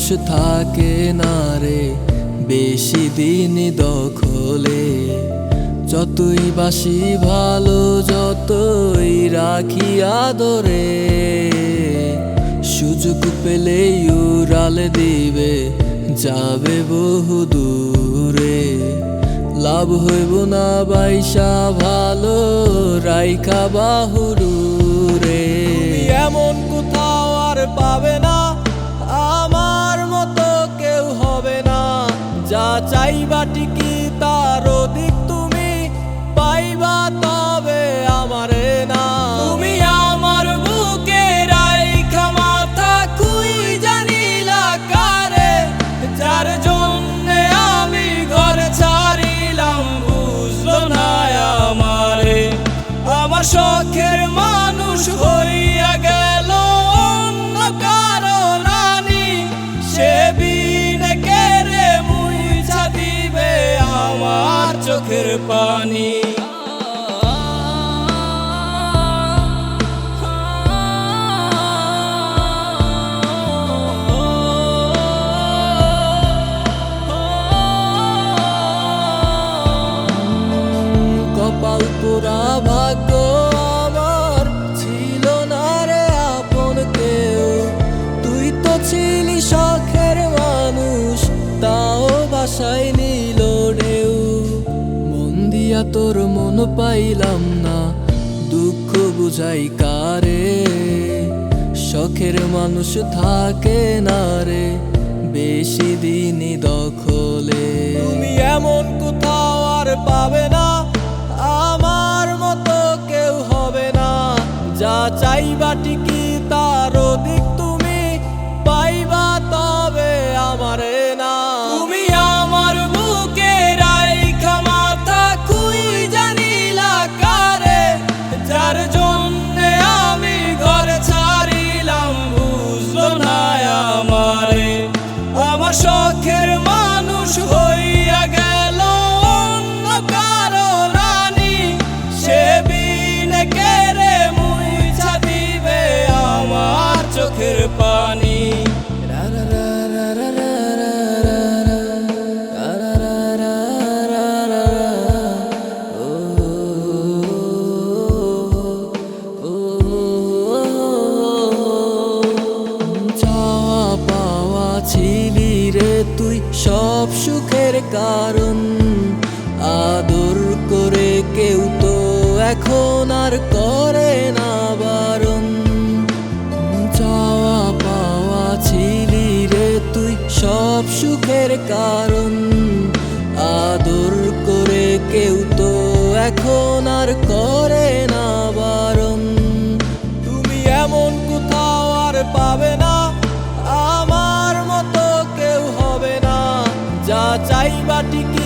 মানুষ থাকে না রে বেশি দিন দখলে। যতই বাসি ভালো যতই রাখি আদরে, সুযোগ পেলেই উড়াল দিবে যাবে বহু দূরে। লাভ হইব না বাইসা ভালো রাইখা বাহুরে। এমন কোথাও আর পাবে না, আমার মতো কেউ হবে না। যা চাইবা ঠিকই তার অধিক তুমি পাইবা, তবে আমারে না। তুমি আমার বুকে রাইখা মাথা খুই জানিলা কারে, যার জন্যে আমি ঘর ছাড়িলাম বুঝলো না আমারে। আমার শখের মানুষ হইয়া গেল অন্য কারো রানী, সে বিনে কেড়ে মুইছা দিবে আমার চোখের পানি। কপাল পোড়া ভাগ্য আমার ছিল না রে আপন কেউ। তুই তো ছিলি শখের মানুষ, তাও বাসায় নিল ঢেউ। মন দিয়া তোর মন পাইলাম না, দুঃখ বুঝাই কারে। শখের মানুষ থাকে না রে বেশি দিন দখলে। তুমি এমন কোথাও আর পাবে না, আমার মতো কেউ হবে না। যা চাইবা ঠিকই তার অধিক তুমি পাইবা, তবে আমারে না। তুমি আমার বুকে রাইখা মাথা খুই জানিলা কারে, যার জন্যে আমি ঘর ছাড়িলাম বুঝলো না আমারে। আমার শখের মানুষ হইয়া গেল অন্য কারো রানী, সে বিনে কেড়ে মুইছা দিবে আমার চোখের পানি। ছিলি রে তুই সব সুখের কারণ, আদর করে কেউ তো এখন আর করে না বারণ। চাওয়া পাওয়া ছিলি রে তুই সব সুখের কারণ, আদর করে কেউ তো এখন আর করে না বারণ। তুমি এমন কোথাও আর পাবে না, আমার মতো কেউ হবে না। যা চাইবা ঠিকই